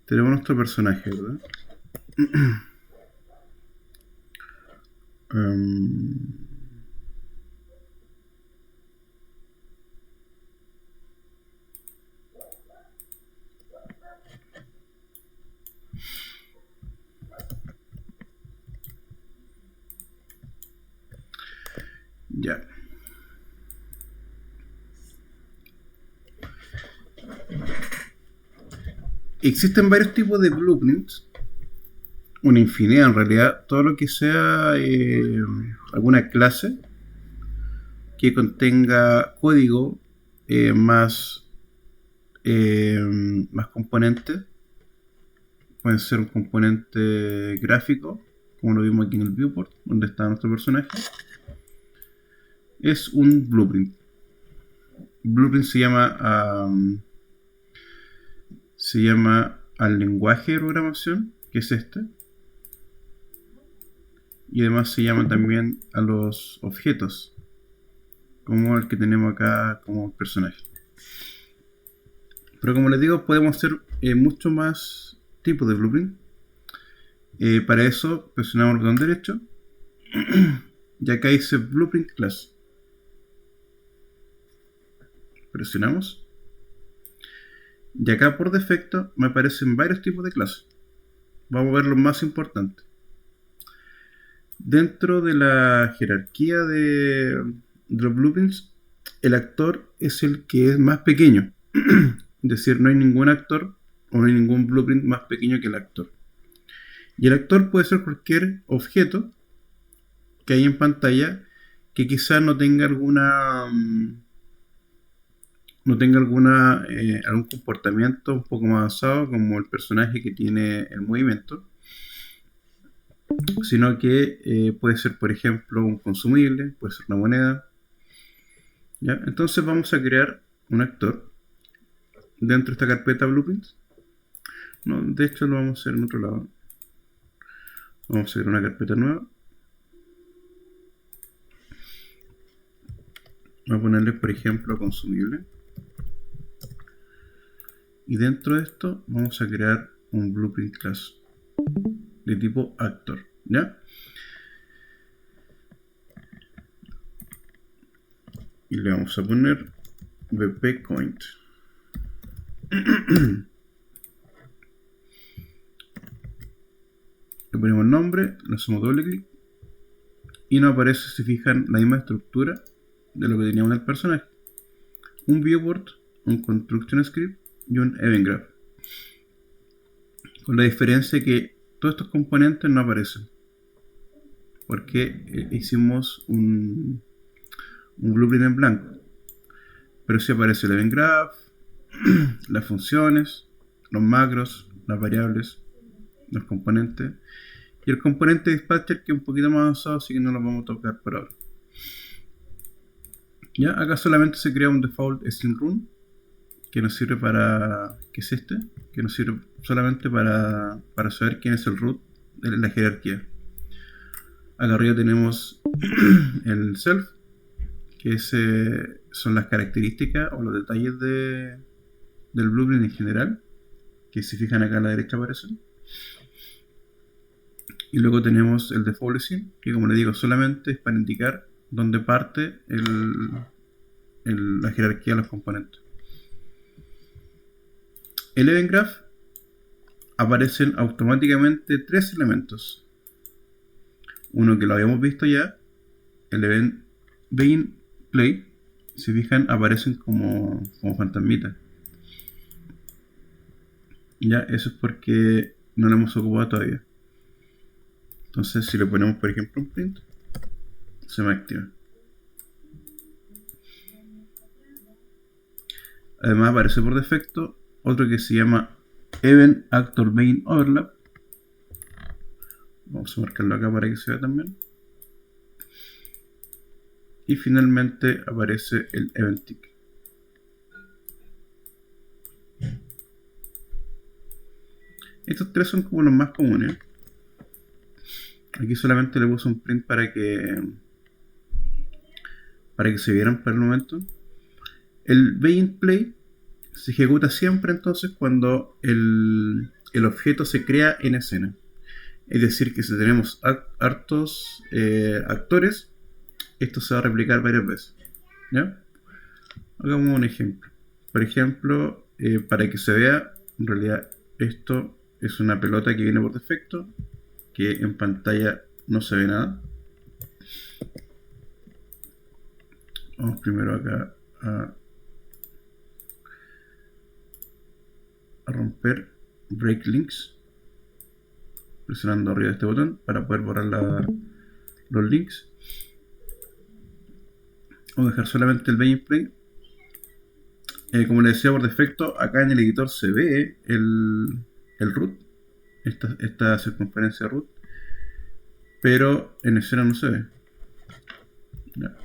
Tenemos nuestro personaje, ¿verdad? Um, ya. Existen varios tipos de blueprints, una infinidad en realidad. Todo lo que sea alguna clase que contenga código más componentes. Pueden ser un componente gráfico, como lo vimos aquí en el viewport, donde está nuestro personaje. Es un blueprint. Blueprint se llama al lenguaje de programación, que es este. Y además se llama también a los objetos, como el que tenemos acá como personaje. Pero como les digo, podemos hacer mucho más tipos de blueprint. Para eso presionamos el botón derecho y acá dice Blueprint Class. Presionamos y acá por defecto me aparecen varios tipos de clases. Vamos a ver los más importantes. Dentro de la jerarquía de los blueprints, el actor es el que es más pequeño. Es decir, no hay ningún actor o no hay ningún blueprint más pequeño que el actor. Y el actor puede ser cualquier objeto que hay en pantalla que quizás no tenga algún comportamiento un poco más avanzado como el personaje que tiene el movimiento, sino que puede ser, por ejemplo, un consumible, puede ser una moneda. ¿Ya? Entonces vamos a crear un actor dentro de esta carpeta Blueprints. No, de hecho lo vamos a hacer en otro lado. Vamos a crear una carpeta nueva. Vamos a ponerle, por ejemplo, consumible. Y dentro de esto vamos a crear un blueprint class de tipo actor, ¿ya? Y le vamos a poner bpcoint. Le ponemos el nombre, le hacemos doble clic y nos aparece, si fijan, la misma estructura de lo que teníamos en el personaje. Un viewport, un construction script y un event graph. Con la diferencia que todos estos componentes no aparecen. Porque hicimos un blueprint en blanco. Pero sí aparece el event graph, las funciones, los macros, las variables, los componentes. Y el componente dispatcher, que es un poquito más avanzado, así que no lo vamos a tocar por ahora. Ya, acá solamente se crea un default string run, que nos sirve para... ¿qué es este? Que nos sirve solamente para saber quién es el root de la jerarquía. Acá arriba tenemos el self, que son las características o los detalles del blueprint en general, que si fijan acá a la derecha aparecen. Y luego tenemos el default scene, que como les digo solamente es para indicar dónde parte la jerarquía de los componentes. El event graph aparecen automáticamente tres elementos. Uno que lo habíamos visto ya, el event begin play. Si fijan aparecen como fantasmitas. Ya, eso es porque no lo hemos ocupado todavía. Entonces si le ponemos por ejemplo un print, se me activa. Además aparece por defecto otro que se llama Event Actor Main Overlap. Vamos a marcarlo acá para que se vea también. Y finalmente aparece el Event Tick. Estos tres son como los más comunes. Aquí solamente le puse un print para que se vieran por el momento. El begin play se ejecuta siempre entonces cuando el objeto se crea en escena. Es decir, que si tenemos hartos actores, esto se va a replicar varias veces. ¿Ya? Hagamos un ejemplo. Por ejemplo, para que se vea, en realidad esto es una pelota que viene por defecto, que en pantalla no se ve nada. Vamos primero acá a romper break links, presionando arriba de este botón para poder borrar los links. Vamos a dejar solamente el begin play. Como les decía, por defecto acá en el editor se ve el root, esta circunferencia root, pero en escena no se ve. Ya.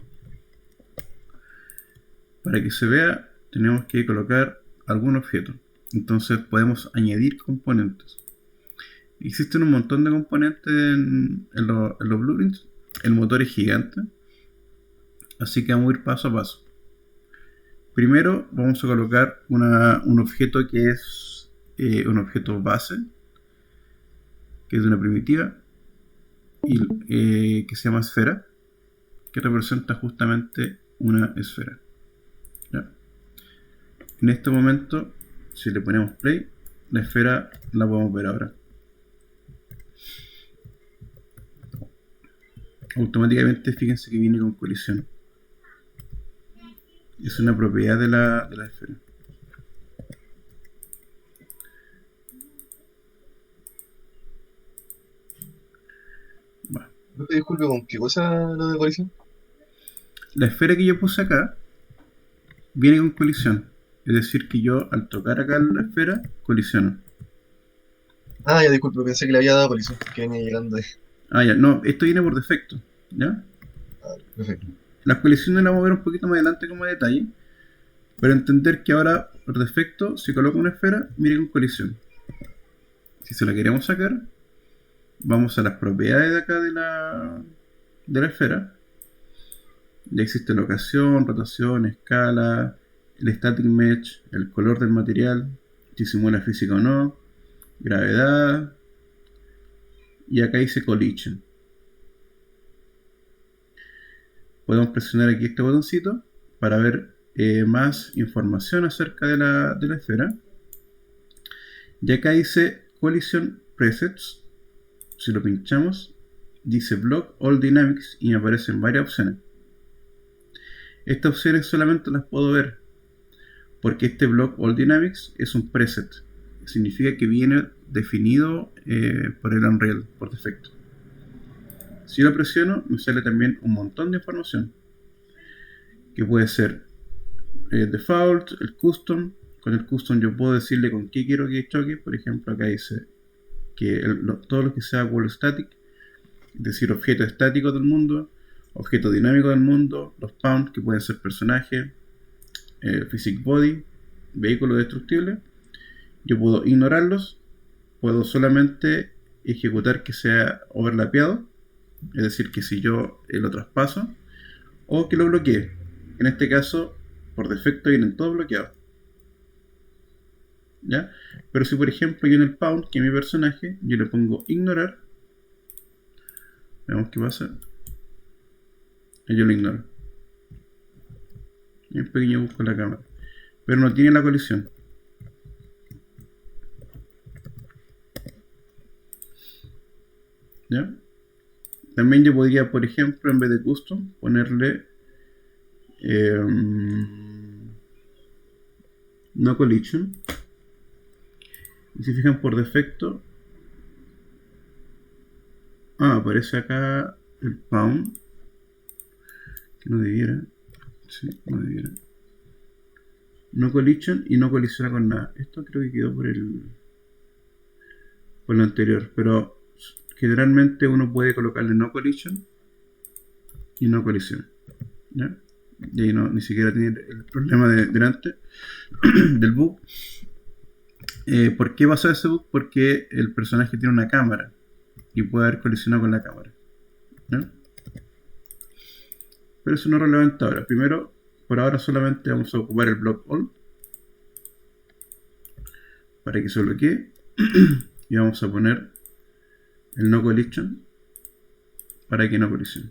Para que se vea tenemos que colocar algún objeto. Entonces podemos añadir componentes. Existen un montón de componentes en los blueprints. El motor es gigante, así que vamos a ir paso a paso. Primero vamos a colocar un objeto que es un objeto base, que es de una primitiva, y que se llama esfera, que representa justamente una esfera. ¿Ya? En este momento, si le ponemos play, la esfera la podemos ver ahora. Automáticamente fíjense que viene con colisión. Es una propiedad de la esfera. Va. No te disculpe, ¿con qué cosa lo de colisión? La esfera que yo puse acá viene con colisión. Es decir, que yo al tocar acá la esfera, colisiono. Ah, ya disculpe, pensé que le había dado colisión, que venía llegando de... Ah, ya, no, esto viene por defecto. ¿Ya? Ah, perfecto. Las colisiones las vamos a ver un poquito más adelante como detalle. Pero entender que ahora, por defecto, si coloco una esfera, mire con colisión. Si se la queremos sacar, vamos a las propiedades de acá de la esfera. Ya existe locación, rotación, escala, el static mesh, el color del material, si simula física o no, gravedad, y acá dice collision. Podemos presionar aquí este botoncito para ver más información acerca de la esfera. Y acá dice Collision Presets. Si lo pinchamos, dice Block All Dynamics y me aparecen varias opciones. Estas opciones solamente las puedo ver porque este Block All Dynamics es un preset. Significa que viene definido por el Unreal por defecto. Si lo presiono, me sale también un montón de información que puede ser default, el custom. Con el custom yo puedo decirle con qué quiero que choque. Por ejemplo, acá dice que todo lo que sea wall static, es decir, objetos estáticos del mundo, objetos dinámicos del mundo, los pound, que pueden ser personajes, physic body, vehículo destructible, yo puedo ignorarlos, puedo solamente ejecutar que sea overlapeado, es decir, que si yo lo traspaso, o que lo bloquee. En este caso, por defecto vienen todos bloqueados. ¿Ya? Pero si por ejemplo yo en el pound, que es mi personaje, yo le pongo ignorar, veamos qué pasa, y yo lo ignoro. Y un pequeño busco la cámara, pero no tiene la colisión. ¿Ya? También yo podría, por ejemplo, en vez de custom, ponerle no collision. Y si fijan por defecto, aparece acá el pound, que no debiera, sí, no debiera. No collision y no colisiona con nada. Esto creo que quedó por lo anterior, pero generalmente uno puede colocarle no collision y no colisión, ¿ya? Y ahí no, ni siquiera tiene el problema delante del bug. ¿Por qué pasa ese bug? Porque el personaje tiene una cámara y puede haber colisionado con la cámara, ¿ya? Pero eso no es relevante ahora. Primero por ahora solamente vamos a ocupar el block all para que se bloquee y vamos a poner el no collision para que no colisione.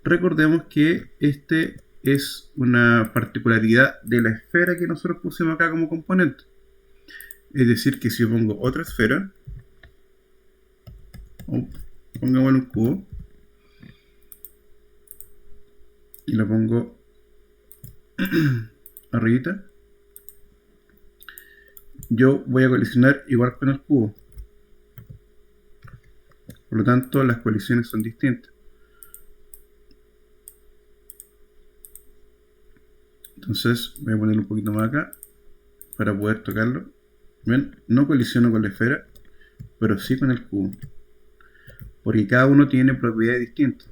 Recordemos que este es una particularidad de la esfera que nosotros pusimos acá como componente. Es decir, que si yo pongo otra esfera, o pongamos un cubo, y lo pongo arribita, yo voy a colisionar igual con el cubo. Por lo tanto, las colisiones son distintas. Entonces voy a poner un poquito más acá para poder tocarlo. ¿Ven? No colisiono con la esfera, pero sí con el cubo, porque cada uno tiene propiedades distintas.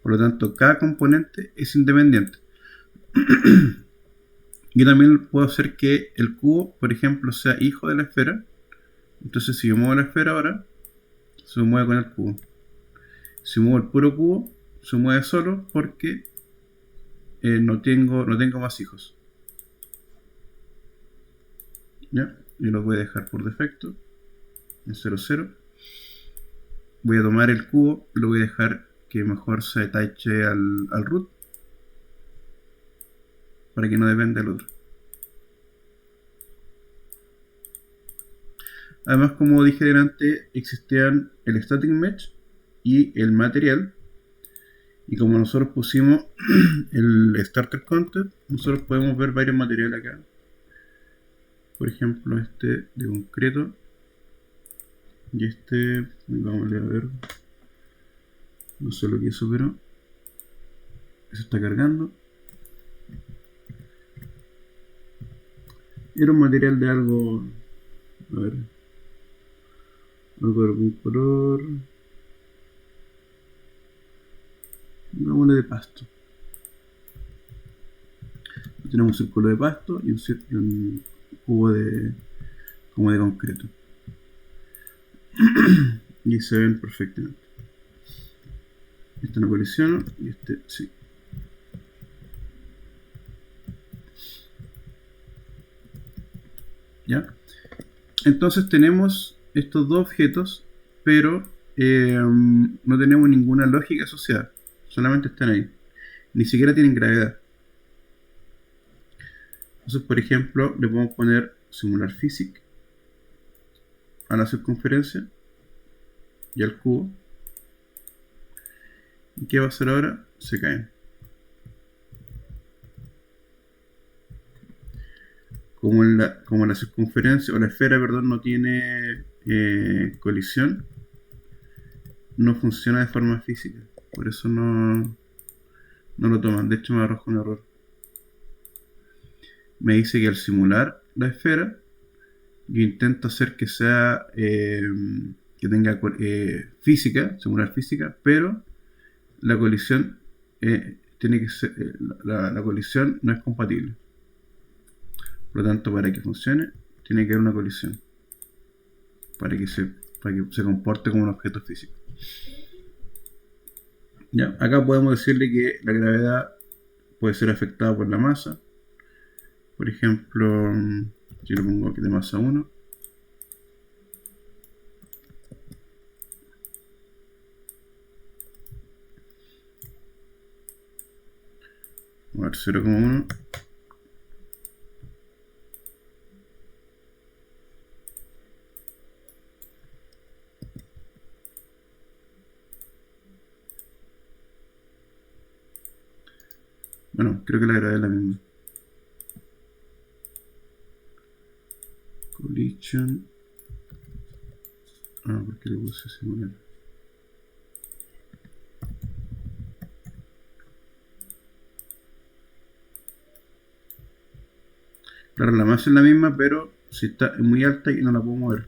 Por lo tanto, cada componente es independiente. Yo también puedo hacer que el cubo, por ejemplo, sea hijo de la esfera. Entonces, si yo muevo la esfera ahora, se mueve con el cubo. Si muevo el puro cubo, se mueve solo porque no tengo más hijos. ¿Ya? Yo lo voy a dejar por defecto en 0, 0. Voy a tomar el cubo y lo voy a dejar que mejor se atache al root para que no dependa del otro. Además, como dije delante, existían el static mesh y el material, y como nosotros pusimos el starter content, nosotros podemos ver varios materiales acá. Por ejemplo, este de concreto y este, vamos a ver, no sé lo que es eso, pero eso está cargando. Era un material de algo, a ver, algo de algún color, una bola de pasto. Tenemos un círculo de pasto y un cubo como de concreto. Y se ven perfectamente. Este no colisiona y este sí. ¿Ya? Entonces tenemos estos dos objetos, pero no tenemos ninguna lógica asociada. Solamente están ahí. Ni siquiera tienen gravedad. Entonces, por ejemplo, le podemos poner simular physics a la circunferencia y al cubo. ¿Y qué va a hacer ahora? Se caen. Como la circunferencia o la esfera, perdón, no tiene colisión, no funciona de forma física. Por eso no lo toman. De hecho, me arroja un error. Me dice que al simular la esfera, yo intento hacer que sea que tenga física, simular física, pero la colisión tiene que ser la colisión no es compatible. Por lo tanto, para que funcione, tiene que haber una colisión para que se comporte como un objeto físico. ¿Ya? Acá podemos decirle que la gravedad puede ser afectada por la masa. Por ejemplo, yo le pongo aquí de masa 1. Vamos a ver 0,1. Bueno, creo que la gravedad es la misma. Collision. ¿Por qué le puse simular? Claro, la masa es la misma, pero si está muy alta y no la puedo mover.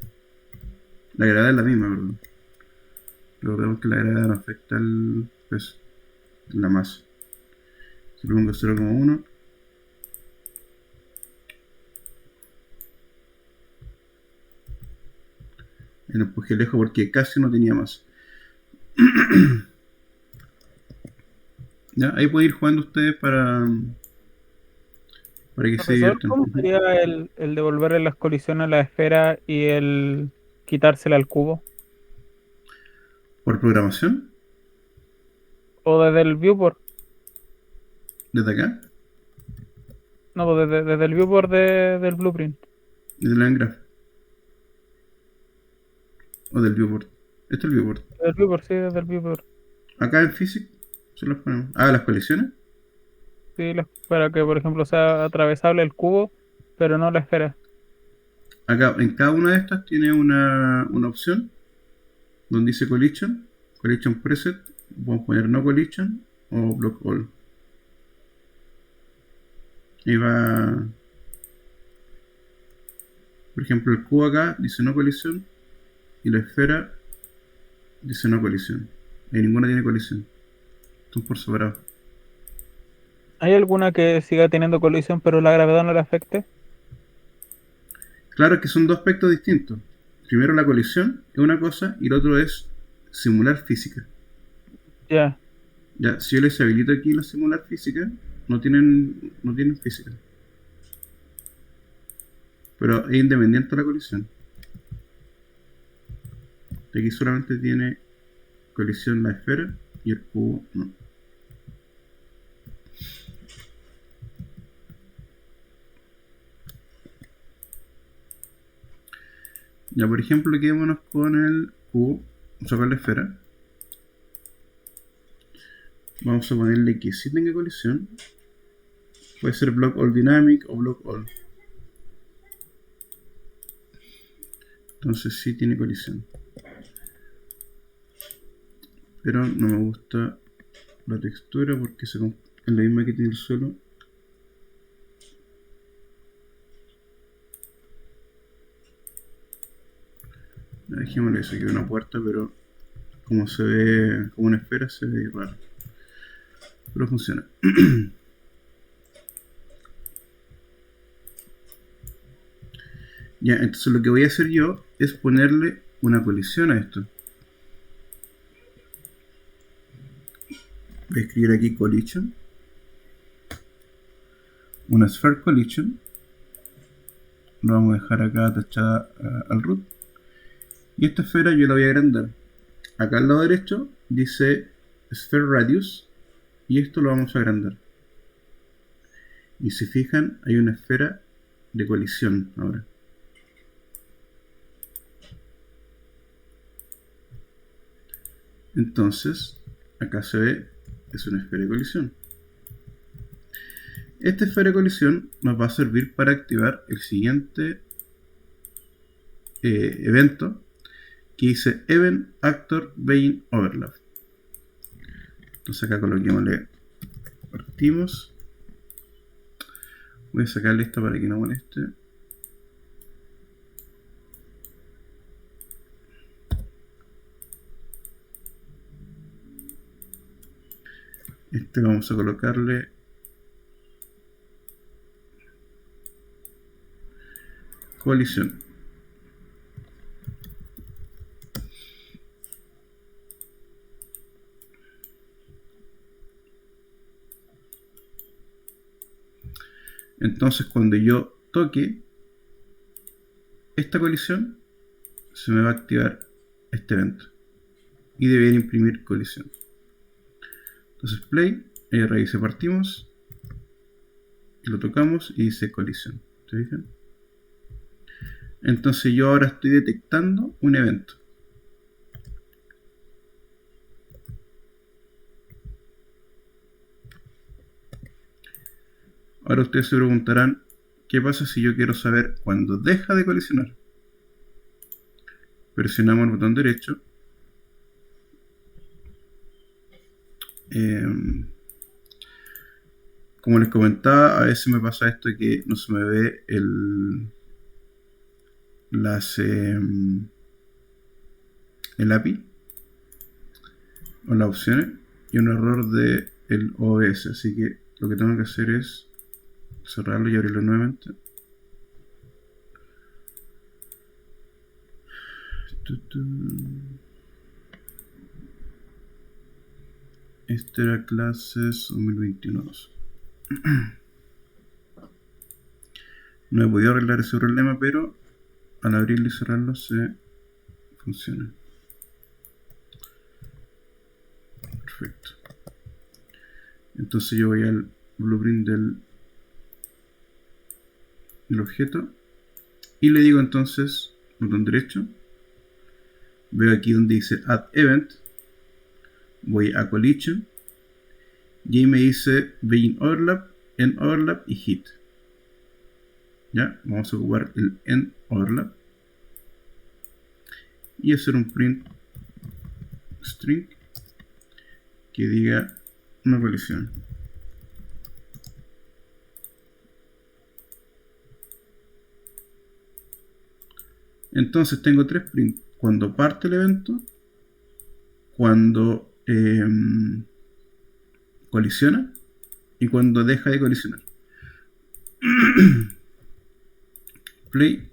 La gravedad es la misma, perdón. Recordemos que la gravedad no afecta el peso, la masa. Si le pongo 0,1. Y lo empujé lejos porque casi no tenía masa. Ya, ahí pueden ir jugando ustedes para que se Profesor, diviertan. ¿cómo Ujú. sería el devolverle las colisiones a la esfera y el quitársela al cubo? Por programación, ¿O desde el viewport? desde acá, No, pues desde el viewport del blueprint. desde la Engraph o del viewport. Este es el viewport. Desde el viewport, sí, desde el viewport. Acá en Physics se los ponemos. Ah, las colisiones. Sí, para que, por ejemplo, sea atravesable el cubo, pero no la esfera. Acá en cada una de estas tiene una opción donde dice collision, collision preset. Podemos poner no collision o block all. Y va, por ejemplo, el cubo acá dice no colisión y la esfera dice no colisión. Y ninguna tiene colisión. Están por separado. ¿Hay alguna que siga teniendo colisión, pero la gravedad no la afecte? Claro que son dos aspectos distintos. Primero la colisión es una cosa y lo otro es simular física. Ya. Ya, si yo les habilito aquí la simular física, no tienen física. Pero es independiente de la colisión. Aquí solamente tiene colisión la esfera y el cubo no. Ya, por ejemplo, quedémonos con el cubo, o sea, con la esfera. Vamos a ponerle que si tenga colisión. Puede ser block all dynamic o block all. Entonces sí tiene colisión. Pero no me gusta la textura porque es la misma que tiene el suelo. Dejémosle eso, aquí una puerta, pero como se ve como una esfera, se ve raro. Pero funciona. Ya, entonces lo que voy a hacer yo es ponerle una colisión a esto. Voy a escribir aquí collision. Una sphere collision. Lo vamos a dejar acá tachada al root. Y esta esfera yo la voy a agrandar. Acá al lado derecho dice sphere radius. Y esto lo vamos a agrandar. Y si fijan, hay una esfera de colisión ahora. Entonces, acá se ve, es una esfera de colisión. Esta esfera de colisión nos va a servir para activar el siguiente evento que dice Event Actor Vane Overlap. Entonces acá coloquémosle, partimos. Voy a sacarle esto para que no moleste. Este vamos a colocarle colisión. Entonces cuando yo toque esta colisión, se me va a activar este evento. Y debería imprimir colisión. Entonces play, dice partimos. Y lo tocamos y dice colisión. ¿Se fijan? Entonces yo ahora estoy detectando un evento. Ahora ustedes se preguntarán, ¿qué pasa si yo quiero saber cuándo deja de colisionar? Presionamos el botón derecho. Como les comentaba, a veces me pasa esto de que no se me ve el API o las opciones y un error de el OBS, así que lo que tengo que hacer es cerrarlo y abrirlo nuevamente. Este era clases 2021. No he podido arreglar ese problema, pero al abrirlo y cerrarlo se funciona. Perfecto. Entonces yo voy al blueprint del objeto y le digo entonces botón derecho, veo aquí donde dice add event, voy a collision y ahí me dice begin overlap, end overlap y hit. Ya, vamos a ocupar el end overlap y hacer un print string que diga una colisión. Entonces tengo tres prints: cuando parte el evento, cuando colisiona y cuando deja de colisionar. Play,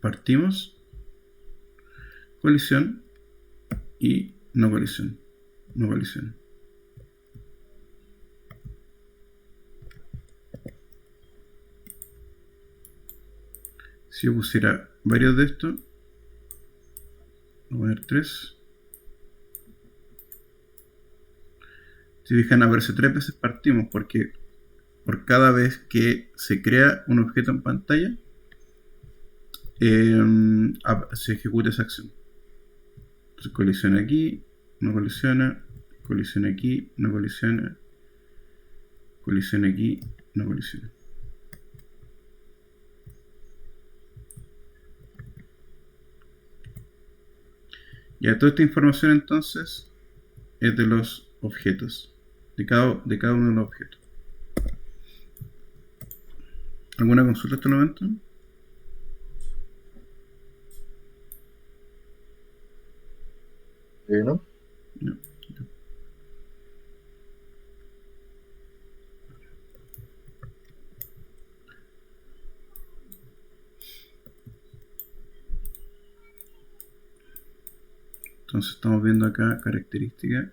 partimos, colisión y no colisión, no colisión. Si yo pusiera varios de estos, voy a poner 3. Si fijan, aparece 3 veces partimos, porque por cada vez que se crea un objeto en pantalla, se ejecuta esa acción. Entonces colisiona aquí, no colisiona, colisiona aquí, no colisiona, colisiona aquí, no colisiona. Ya, toda esta información entonces es de los objetos, de cada uno de los objetos. ¿Alguna consulta hasta el momento? ¿No? No. Entonces estamos viendo acá características.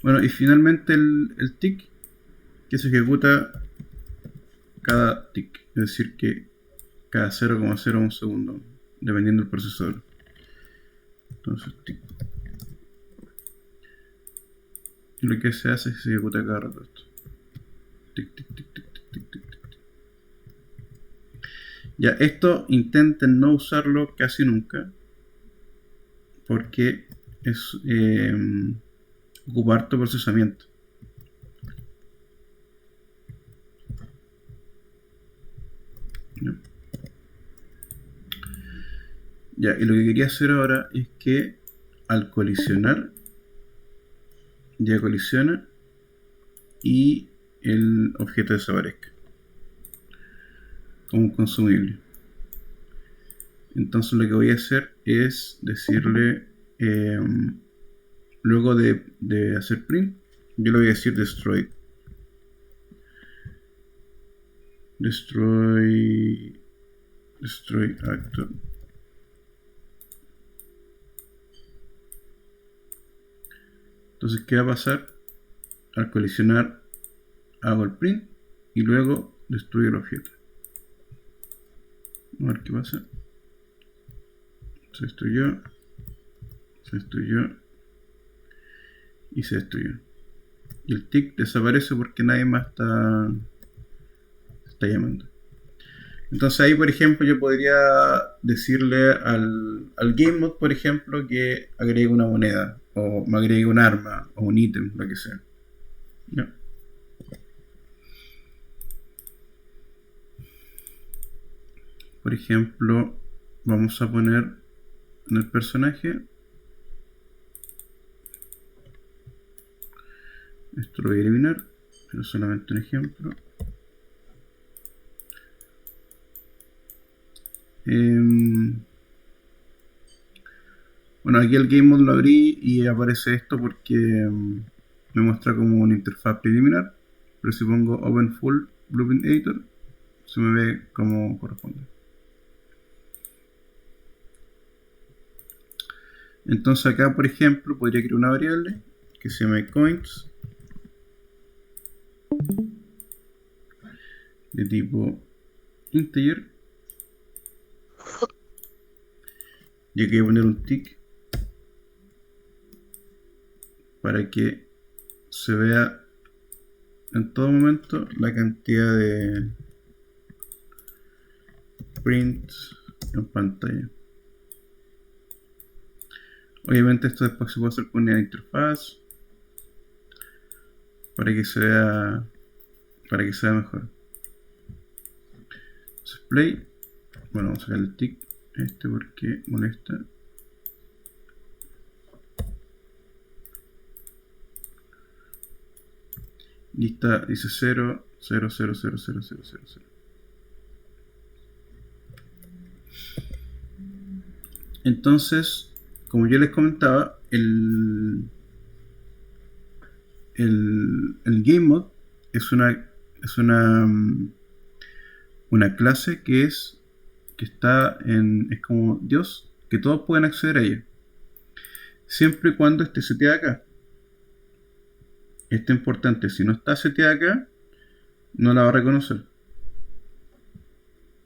Bueno, y finalmente el tick que se ejecuta cada tick, es decir que cada 0,01 segundo, dependiendo del procesador. Entonces tick. Y lo que se hace es que se ejecuta cada rato esto. Tic, tic, tic, tic, tic, tic, tic, tic. Ya, esto intenten no usarlo casi nunca, porque es ocupar harto procesamiento. Ya, y lo que quería hacer ahora es que al colisionar, ya colisiona y el objeto desaparezca como un consumible. Entonces lo que voy a hacer es decirle, luego de hacer print, yo le voy a decir destroy actor. Entonces, ¿qué va a pasar? Al colisionar hago el print y luego destruyo el objeto. A ver qué pasa. Se destruyó y se destruyó. Y el tick desaparece porque nadie más está llamando. Entonces ahí, por ejemplo, yo podría decirle al GameMod, por ejemplo, que agregue una moneda, o me agregue un arma, o un ítem, lo que sea. ¿Ya? Por ejemplo, vamos a poner en el personaje, esto lo voy a eliminar, pero solamente un ejemplo. Bueno, aquí el GameMod lo abrí y aparece esto porque me muestra como una interfaz preliminar, pero si pongo Open Full Blueprint Editor se me ve como corresponde. Entonces acá, por ejemplo, podría crear una variable que se llama coins de tipo integer. Y aquí voy a poner un tick para que se vea en todo momento la cantidad de prints en pantalla. Obviamente esto después se puede hacer con una interfaz para que se vea mejor. Entonces, play. Bueno, vamos a sacar el tick este porque molesta. Y está, dice 0, 0, 0, 0, 0, 0, 0, 0. Entonces, como yo les comentaba, el GameMod es una clase que está es como Dios, que todos pueden acceder a ella, siempre y cuando esté seteada acá. Esto es importante, si no está seteada acá, no la va a reconocer.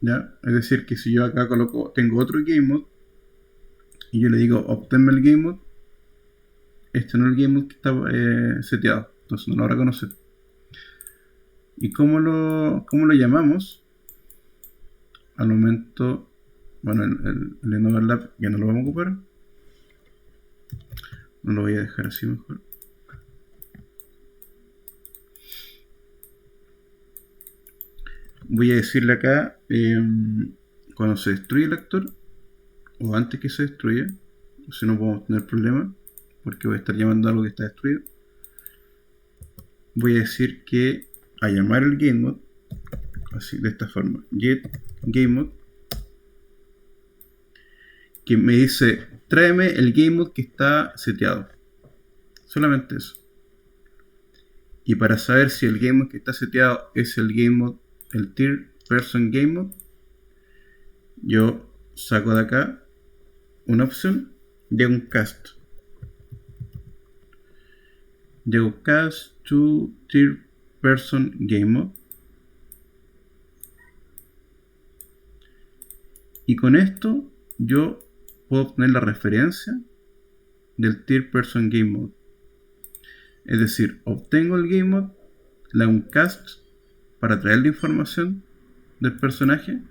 ¿Ya? Es decir, que si yo acá tengo otro GameMod y yo le digo obténme el GameMod, este no es el GameMod que está seteado, entonces no lo va a reconocer. ¿Y cómo lo llamamos? Al momento, bueno, el EndOverlap ya no lo vamos a ocupar, no lo voy a dejar así mejor. Voy a decirle acá cuando se destruye el actor o antes que se destruya, si no podemos tener problemas porque voy a estar llamando a algo que está destruido. Voy a decir que a llamar el GameMod así, de esta forma, get GameMod, que me dice tráeme el GameMod que está seteado, solamente eso. Y para saber si el GameMod que está seteado es el GameMod, el Third Person GameMod, yo saco de acá una opción de un cast. Llego cast to Third Person GameMod. Y con esto yo puedo obtener la referencia del Third Person GameMod. Es decir, obtengo el GameMod, le hago un cast para traer la información del personaje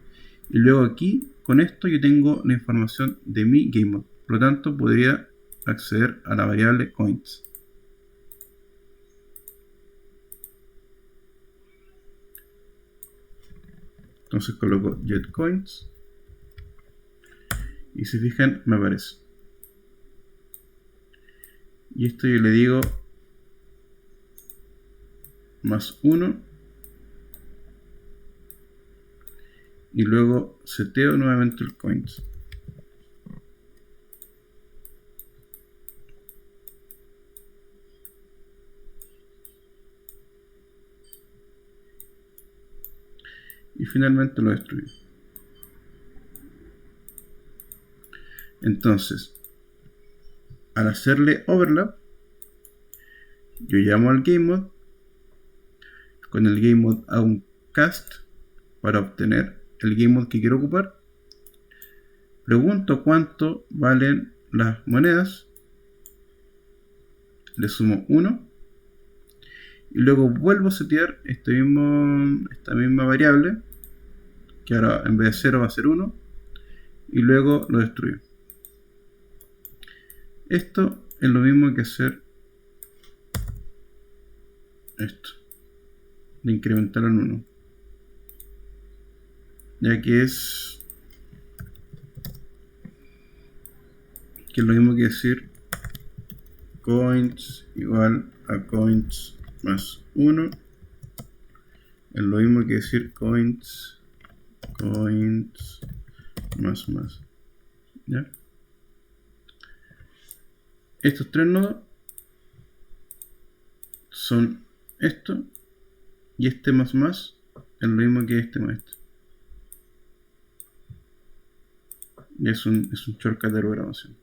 y luego aquí con esto yo tengo la información de mi GameMod. Por lo tanto podría acceder a la variable coins. Entonces coloco getCoins y si fijan me aparece. Y esto yo le digo más 1 y luego seteo nuevamente el coins. Y finalmente lo destruyo. Entonces, al hacerle overlap, yo llamo al GameMod, con el GameMod hago un cast para obtener el GameMod que quiero ocupar, pregunto cuánto valen las monedas, le sumo 1 y luego vuelvo a setear esta misma variable, que ahora en vez de 0 va a ser 1, y luego lo destruyo. Esto es lo mismo que hacer esto, de incrementar en 1, ya que es lo mismo que decir coins igual a coins más 1, es lo mismo que decir coins más, ¿ya? Estos tres nodos son esto y este más es lo mismo que este más este. Y es un shortcut de programación,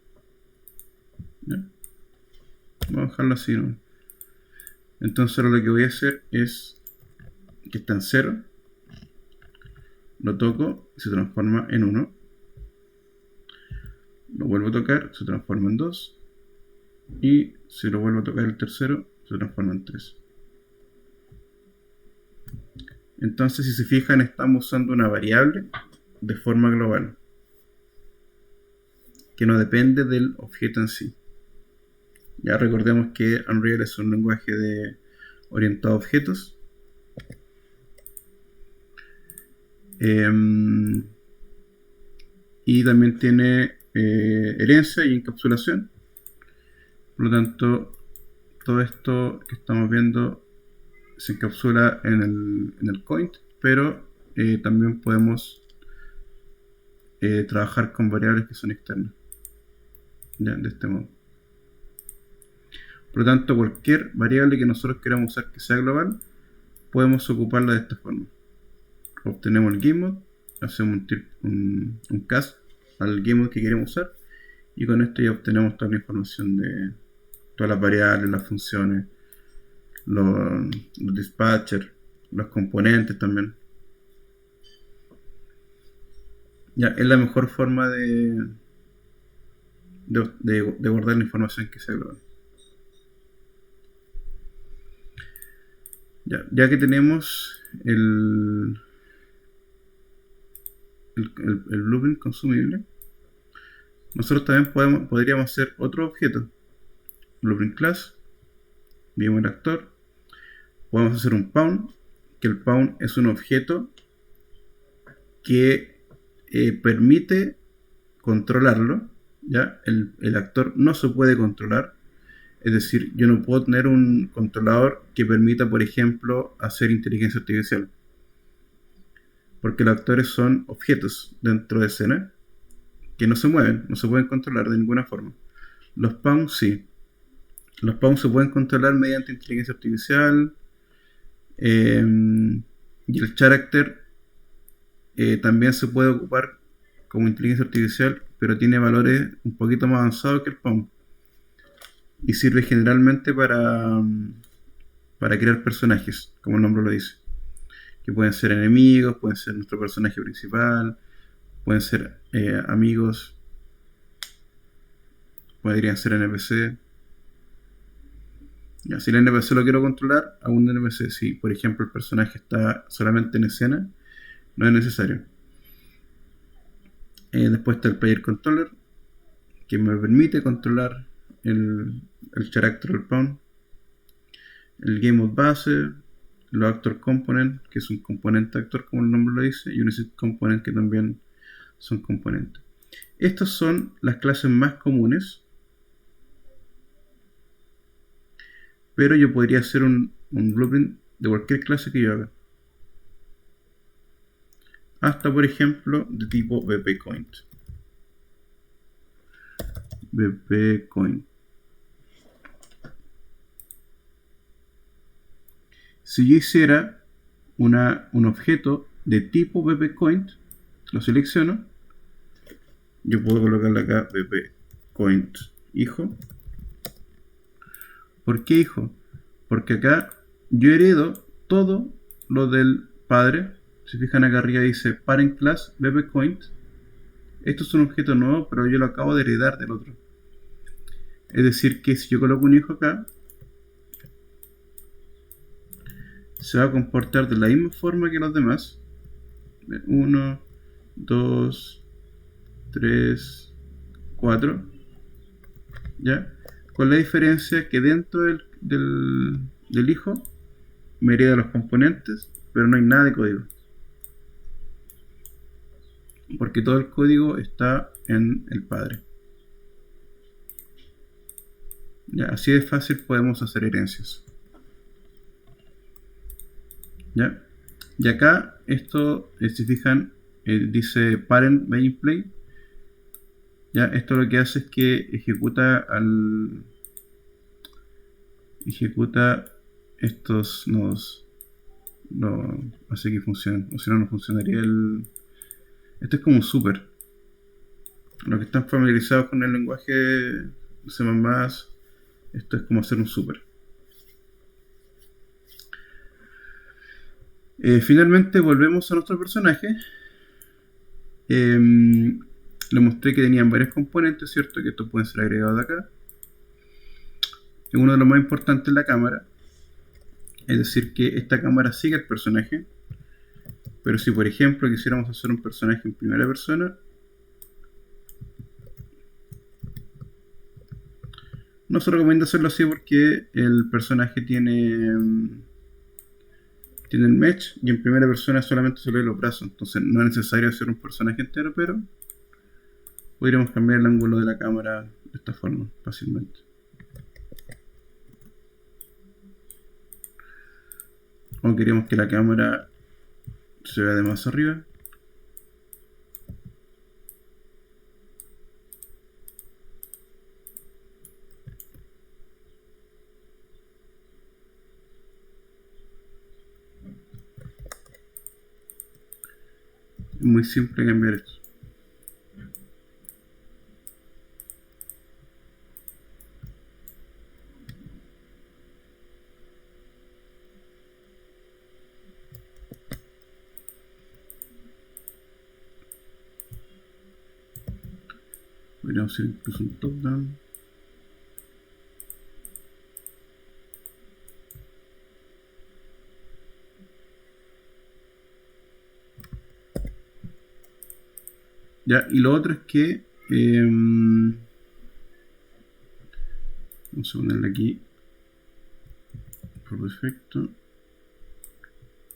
¿ya? Bueno. Vamos a dejarlo así, ¿no? Entonces ahora lo que voy a hacer es que está en 0. Lo toco y se transforma en 1. Lo vuelvo a tocar, se transforma en 2. Y si lo vuelvo a tocar el tercero, se transforma en 3. Entonces, si se fijan, estamos usando una variable de forma global, que no depende del objeto en sí. Ya recordemos que Unreal es un lenguaje orientado a objetos. Y también tiene herencia y encapsulación. Por lo tanto, todo esto que estamos viendo se encapsula en el coint, pero también podemos trabajar con variables que son externas. Ya, de este modo. Por lo tanto, cualquier variable que nosotros queramos usar que sea global, podemos ocuparla de esta forma. Obtenemos el GameMod, hacemos un cast al GameMod que queremos usar, y con esto ya obtenemos toda la información de todas las variables, las funciones, los dispatchers, los componentes también. Ya, es la mejor forma de guardar la información que sea global. Ya que tenemos el blueprint consumible, nosotros también podríamos hacer otro objeto. Blueprint class, vimos el actor, podemos hacer un pawn, que el pawn es un objeto que permite controlarlo. ¿Ya? El actor no se puede controlar, es decir, yo no puedo tener un controlador que permita, por ejemplo, hacer inteligencia artificial, porque los actores son objetos dentro de escena que no se mueven, no se pueden controlar de ninguna forma. Los pawns sí. Los pawns se pueden controlar mediante inteligencia artificial, y el character también se puede ocupar como inteligencia artificial, pero tiene valores un poquito más avanzados que el pawn, y sirve generalmente para crear personajes, como el nombre lo dice, que pueden ser enemigos, pueden ser nuestro personaje principal, pueden ser amigos, podrían ser NPC. Ya, si el NPC lo quiero controlar, hago un NPC. Si por ejemplo el personaje está solamente en escena, no es necesario. Después está el Player Controller, que me permite controlar el character o el pawn. El GameMod base, los Actor Component, que es un componente actor como el nombre lo dice, y un Asset Component, que también son componentes. Estas son las clases más comunes, pero yo podría hacer un blueprint de cualquier clase que yo haga, hasta por ejemplo de tipo bpcoin. Si yo hiciera un objeto de tipo bpcoin, lo selecciono, yo puedo colocarle acá bpcoin hijo. ¿Por qué hijo? Porque acá yo heredo todo lo del padre. Si fijan acá arriba dice parent class bpcoin. Esto es un objeto nuevo, pero yo lo acabo de heredar del otro. Es decir, que si yo coloco un hijo acá, se va a comportar de la misma forma que los demás. 1, 2, 3, 4. ¿Ya? Con la diferencia que dentro del hijo me hereda los componentes, pero no hay nada de código, porque todo el código está en el padre. Ya, así de fácil podemos hacer herencias. ¿Ya? Y acá esto, si fijan, dice parent main play. ¿Ya? Esto lo que hace es que ejecuta estos nodos. Lo hace que funcionen, o si no, no funcionaría Esto es como un super. Los que están familiarizados con el lenguaje C++, Esto es como hacer un super. Finalmente volvemos a nuestro personaje. Le mostré que tenían varios componentes, ¿cierto? Que estos pueden ser agregados de acá. Uno de los más importantes es la cámara. Es decir, que esta cámara sigue al personaje. Pero si por ejemplo quisiéramos hacer un personaje en primera persona, no se recomienda hacerlo así porque el personaje tiene el mesh y en primera persona solamente se le ve los brazos. Entonces no es necesario hacer un personaje entero, pero podríamos cambiar el ángulo de la cámara de esta forma fácilmente. O queremos que la cámara se vea de más arriba. Es muy simple cambiar esto. Podríamos hacer incluso un top down. Ya, y lo otro es que vamos a ponerle aquí por defecto.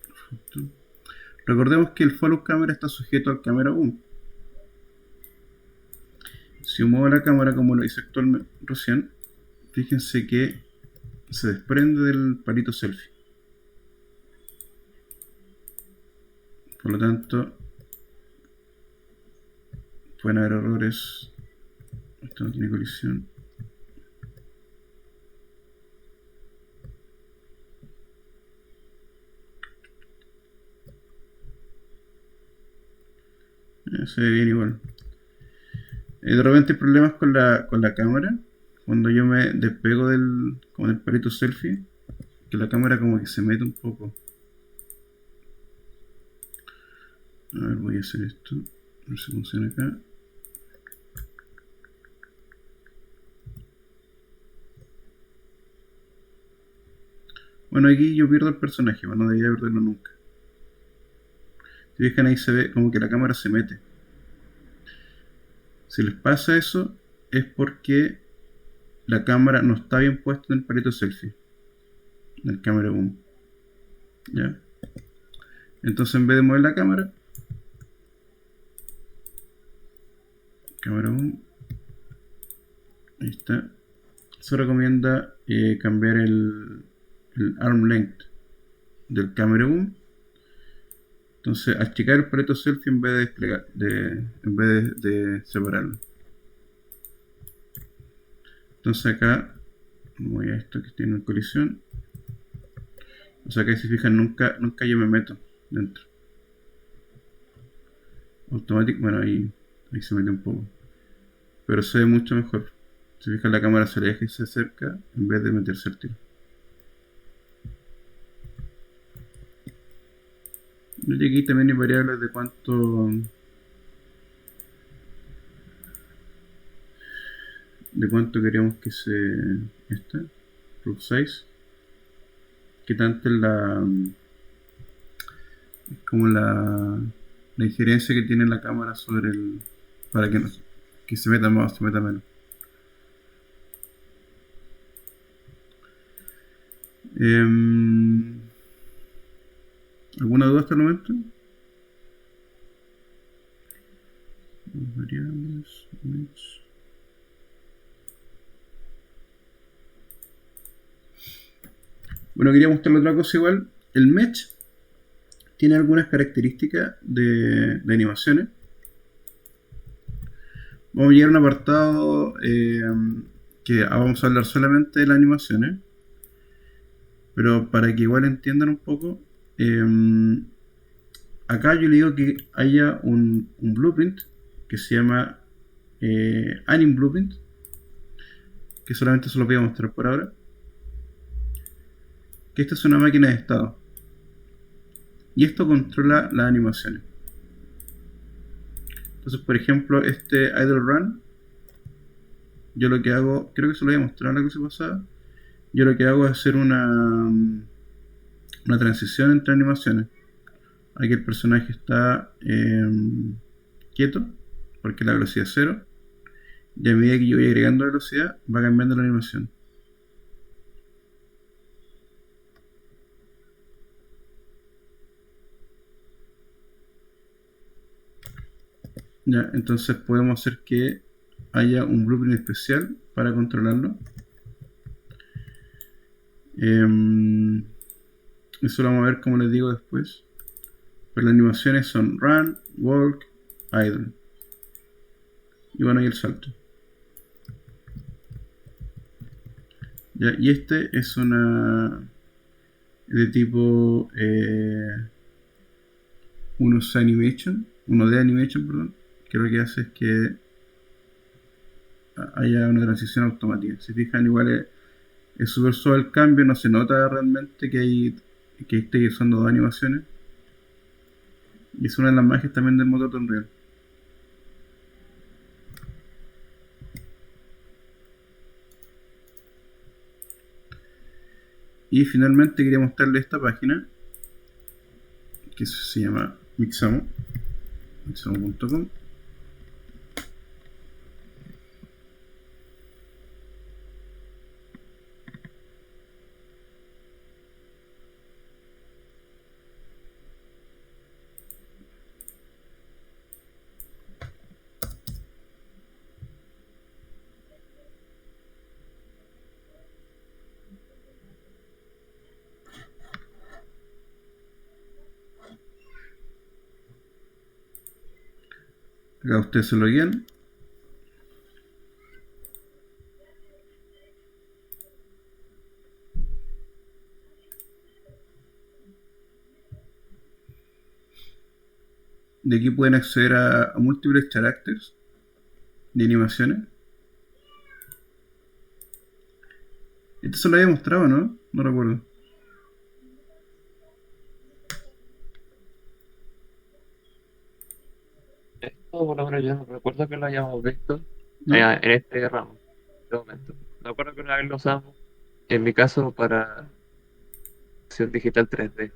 Perfecto. Recordemos que el follow camera está sujeto al camera boom. Si yo muevo la cámara como lo hice actualmente recién, fíjense que se desprende del palito selfie. Por lo tanto, pueden haber errores. Esto no tiene colisión. Se ve bien igual. De repente hay problemas con la cámara. Cuando yo me despego con el palito selfie, que la cámara como que se mete un poco. A ver, voy a hacer esto. A ver si funciona acá. Bueno, aquí yo pierdo el personaje, no debería perderlo nunca. Si fijan ahí se ve como que la cámara se mete. Si les pasa eso, es porque la cámara no está bien puesta en el palito selfie. En el camera boom. ¿Ya? Entonces en vez de mover la cámara, cámara boom, ahí está. Se recomienda cambiar el arm length del camera boom. Entonces achicar el palito selfie en vez de desplegar, en vez de separarlo. Entonces acá voy a esto que tiene colisión. O sea que si fijan nunca yo me meto dentro. Automático, bueno ahí se mete un poco. Pero se ve mucho mejor. Si fijan la cámara se aleja y se acerca en vez de meterse el tiro. Y aquí también hay variables de cuánto queremos que proof size, que tanto es como la injerencia que tiene la cámara sobre para que se meta más, se meta menos. ¿Alguna duda hasta el momento? Variables, image. Bueno, quería mostrarle otra cosa igual. El mesh tiene algunas características de animaciones. Vamos a llegar a un apartado que vamos a hablar solamente de las animaciones. Pero para que igual entiendan un poco, acá yo le digo que haya un blueprint que se llama Anim Blueprint, que solamente se lo voy a mostrar por ahora, que esta es una máquina de estado. Y esto controla las animaciones. Entonces, por ejemplo, este idle run, yo lo que hago, creo que se lo voy a mostrar en la clase pasada, yo lo que hago es hacer una transición entre animaciones. Aquí el personaje está quieto, porque la velocidad es 0, y a medida que yo voy agregando velocidad, va cambiando la animación. Ya, entonces podemos hacer que haya un blueprint especial para controlarlo. Eso lo vamos a ver, como les digo, después. Pero las animaciones son run, walk, idle. Y bueno, y el salto. Ya, y este es una de tipo 1D animation, perdón, que lo que hace es que haya una transición automática. Si fijan, igual es súper suave el cambio, no se nota realmente que esté usando dos animaciones. Y es una de las magias también del motor de Unreal. Y finalmente quería mostrarles esta página que se llama mixamo.com. Acá ustedes se lo guían. De aquí pueden acceder a múltiples characters de animaciones. Esto se lo había mostrado, ¿no? No recuerdo. Esto, por lo menos, yo no recuerdo que lo hayamos visto ¿No? en este ramo, de momento. Me acuerdo que una vez lo usamos, en mi caso, para acción digital 3D.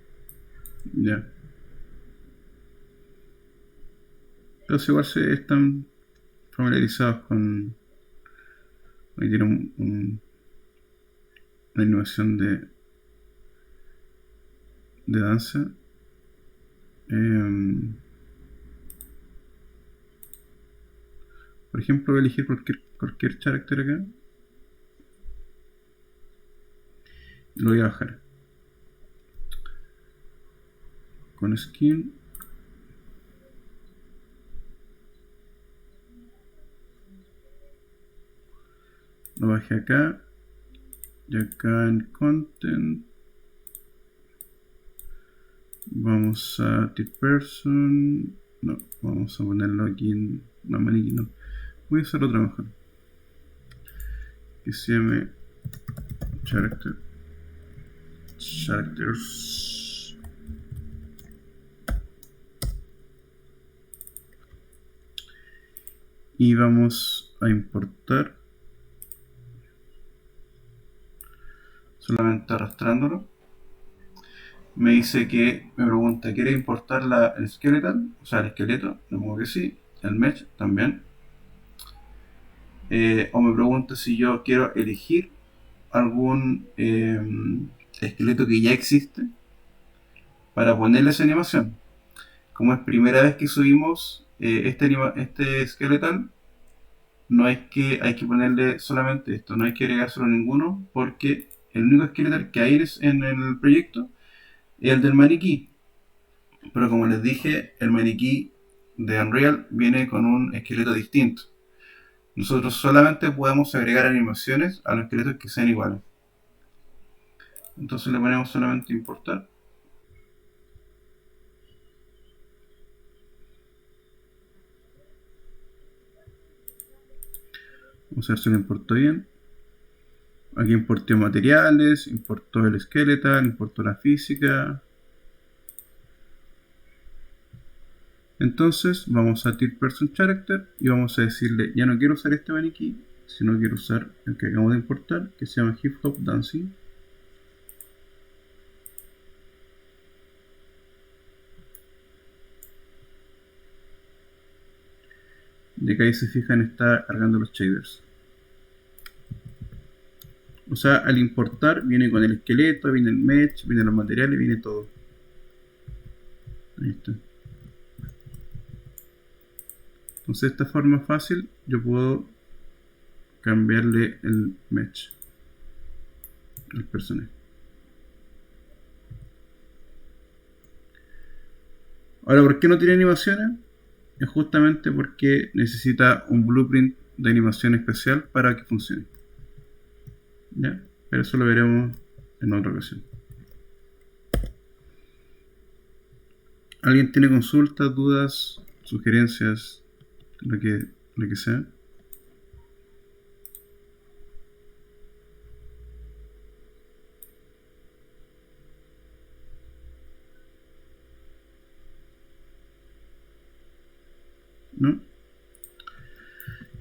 Ya. Entonces igual están familiarizados con... Ahí tiene una animación de danza. Por ejemplo, voy a elegir cualquier carácter acá. Y lo voy a bajar. Con skin. Lo bajé acá. Y acá en content. Vamos a third person. No, vamos a ponerlo aquí en... No, maniquí no. Voy a usar otra mejor. Que se llame characters. Y vamos a importar. Solamente arrastrándolo. Me dice que, me pregunta, ¿quiere importar el skeletal? O sea, el esqueleto, le pongo que sí. El mesh también. O me pregunta si yo quiero elegir algún esqueleto que ya existe para ponerle esa animación. Como es primera vez que subimos este skeletal, no hay que ponerle solamente esto, no hay que agregárselo a ninguno, porque el único skeletal que hay en el proyecto es el del maniquí. Pero como les dije, el maniquí de Unreal viene con un esqueleto distinto. Nosotros solamente podemos agregar animaciones a los esqueletos que sean iguales. Entonces le ponemos solamente importar. Vamos a ver si lo importó bien. Aquí importé materiales, importó el skeletal, importó la física. Entonces vamos a tier person character y vamos a decirle, ya no quiero usar este maniquí, sino quiero usar el que acabamos de importar, que se llama Hip Hop Dancing. De que ahí se fijan está cargando los shaders. O sea, al importar viene con el esqueleto, viene el mesh, vienen los materiales, viene todo. Ahí está. Entonces de esta forma fácil yo puedo cambiarle el mesh al personaje. Ahora, ¿por qué no tiene animaciones? Es justamente porque necesita un blueprint de animación especial para que funcione. ¿Ya? Pero eso lo veremos en otra ocasión. ¿Alguien tiene consultas, dudas, sugerencias, lo que sea? ¿No?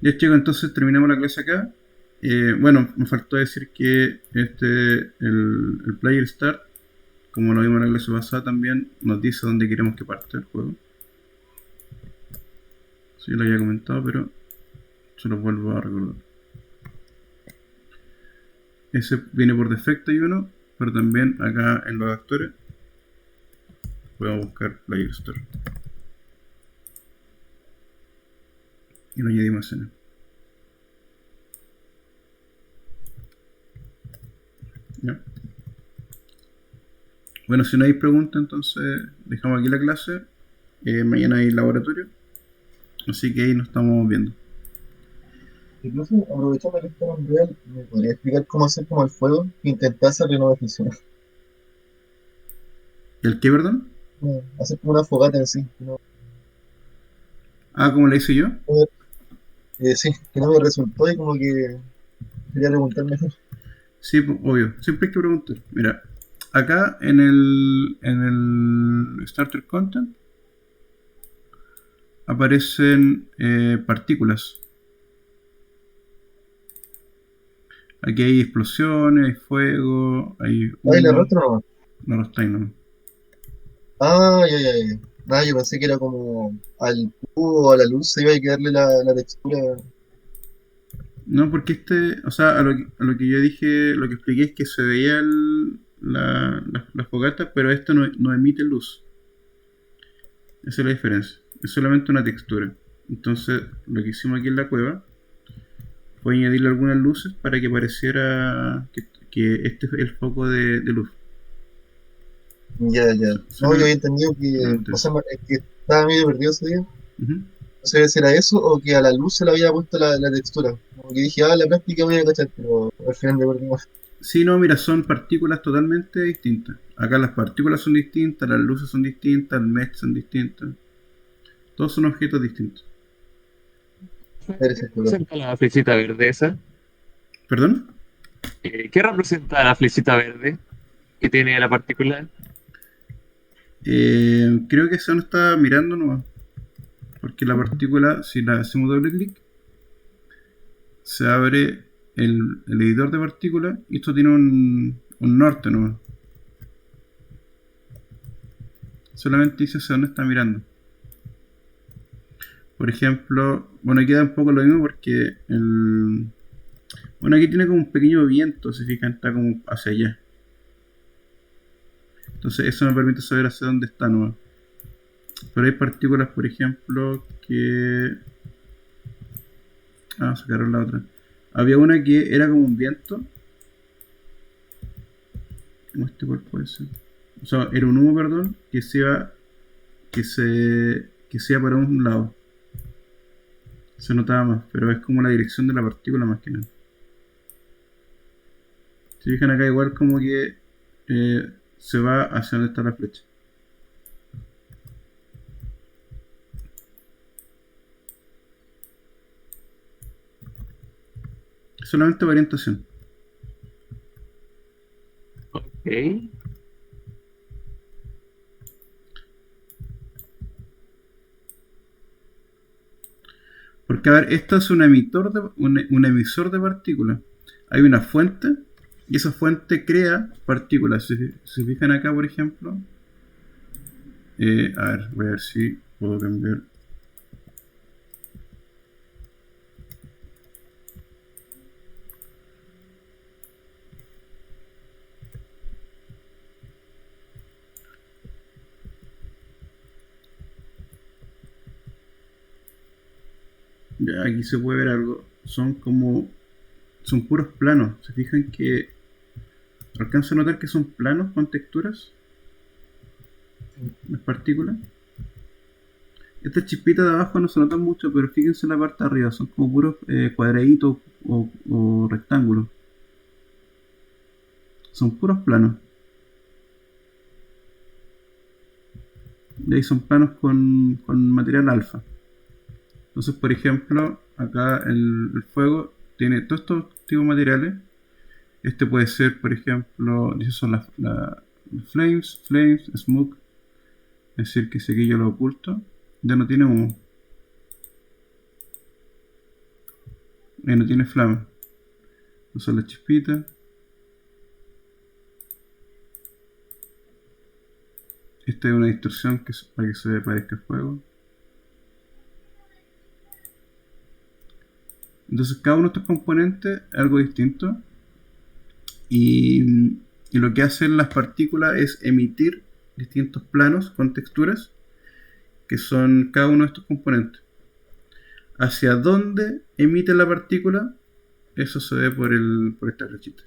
Ya chicos, entonces terminamos la clase acá. Bueno, me faltó decir que el Player Start, como lo vimos en la clase pasada, también nos dice dónde queremos que parte el juego. Sí, lo había comentado, pero se lo vuelvo a recordar. Ese viene por defecto y uno, pero también acá en los actores podemos buscar Player Start. Y lo añadimos en él. ¿Ya? Bueno, si no hay preguntas, entonces dejamos aquí la clase. Mañana hay laboratorio. Así que ahí nos estamos viendo. Incluso aprovechando que está en real, ¿me podría explicar cómo hacer como el fuego e intentar hacer que no funcione? ¿El qué, perdón? Hacer como una fogata en sí. Que no- Ah, ¿cómo le hice yo? sí, que no me resultó y como que quería preguntar mejor. Sí, pues, obvio. Siempre hay que preguntar. Mira, acá en el Starter Content aparecen partículas. Aquí hay explosiones, hay fuego, hay Ah, y le humo. arrastro nomás. No lo está ahí, no. Ah, ya, ya, ya. Nada, yo pensé que era como al cubo o a la luz se iba a quedarle la textura. No, porque o sea, a lo que yo dije, lo que expliqué es que se veía la fogata, pero esto no emite luz. Esa es la diferencia. Es solamente una textura. Entonces, lo que hicimos aquí en la cueva fue añadirle algunas luces para que pareciera que este es el foco de luz. Ya, ya. No, yo había entendido que, Solamente o sea, eso. es que estaba medio perdido ese día. Ujú. No sé si era eso o que a la luz se le había puesto la textura. Como que dije, la práctica voy a cachar, pero al final de verdad. Sí, no, mira, son partículas totalmente distintas. Acá las partículas son distintas, las luces son distintas, el mesh son distintas. Todos son objetos distintos. Eres ¿Qué el color. representa la flechita verde esa? ¿Perdón? ¿Qué representa la flechita verde que tiene la partícula? Creo que eso no está mirando nomás. Porque la partícula, si la hacemos doble clic, se abre el editor de partículas y esto tiene un norte nomás. Solamente dice hacia dónde está mirando. Por ejemplo, bueno, aquí da un poco lo mismo porque bueno, aquí tiene como un pequeño viento, si fijan, está como hacia allá. Entonces eso me permite saber hacia dónde está nomás. Pero hay partículas, por ejemplo, que... Ah, sacaron la otra. Había una que era como un viento. ¿Cómo cuál puede ser? O sea, era un humo, perdón, que se iba... que se iba para un lado. Se notaba más, pero es como la dirección de la partícula más que nada. Si fijan acá igual como que se va hacia donde está la flecha. Solamente orientación. Ok. Porque, a ver, esto es un emisor de partículas. Hay una fuente y esa fuente crea partículas. Si se fijan acá, por ejemplo, a ver, voy a ver si puedo cambiar. Ya, aquí se puede ver algo. Son puros planos. Se fijan que alcanzo a notar que son planos con texturas, las partículas. Estas chispitas de abajo no se notan mucho, pero fíjense en la parte de arriba, son como puros cuadraditos o rectángulos. Son puros planos. Y ahí son planos con material alfa. Entonces, por ejemplo, acá el fuego tiene todos estos tipos de materiales. Este puede ser, por ejemplo, esas son las flames, smoke. Es decir, que si aquí yo lo oculto, ya no tiene humo. Y no tiene flama. Estas son las chispitas. Esta es una distorsión para que se parezca el fuego. Entonces cada uno de estos componentes es algo distinto. Y lo que hacen las partículas es emitir distintos planos con texturas, que son cada uno de estos componentes. Hacia dónde emite la partícula, eso se ve por esta flechita.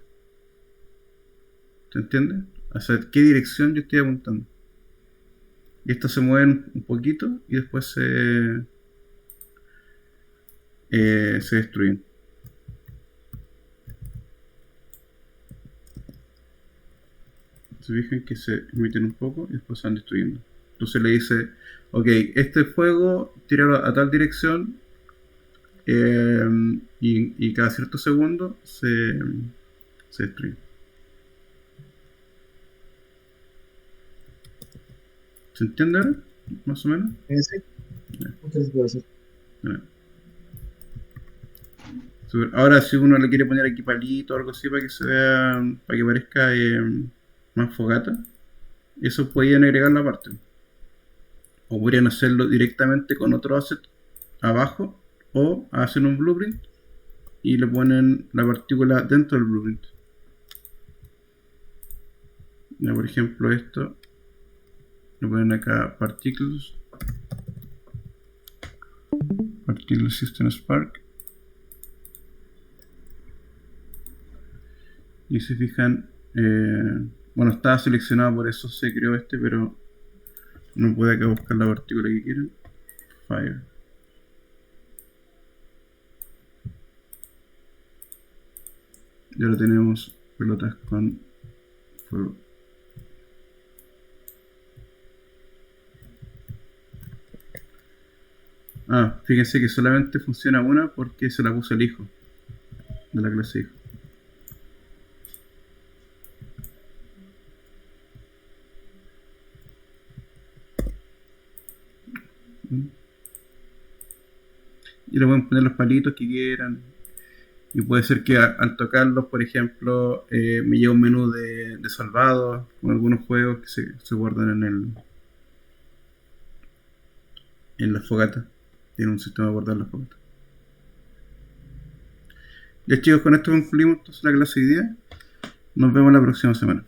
¿Se entiende? Hacia qué dirección yo estoy apuntando. Y estas se mueven un poquito y después se destruyen. Se fijan que se emiten un poco y después se van destruyendo. Entonces le dice, ok, este fuego tíralo a tal dirección y cada cierto segundo se destruye. ¿Se entiende ahora? Más o menos. Sí. Ya. Muchas gracias. Ya. Super. Ahora si uno le quiere poner aquí palito o algo así para que se vea, para que parezca más fogata, eso podían agregar la parte. O podrían hacerlo directamente con otro asset abajo, o hacen un blueprint y le ponen la partícula dentro del blueprint. Ya, por ejemplo, esto le ponen acá particles system spark, y se fijan, bueno, estaba seleccionado, por eso se creó este, pero no puede acá buscar la partícula que quieren. Fire. Y ahora tenemos pelotas con fuego. Ah, fíjense que solamente funciona una porque se la puso el hijo de la clase hijo. Y le pueden poner los palitos que quieran. Y puede ser que al tocarlos, por ejemplo, me llegue un menú de salvados, con algunos juegos que se guardan en la fogata. Tiene un sistema de guardar la fogata. Ya chicos, con esto concluimos entonces la clase de hoy día. Nos vemos la próxima semana.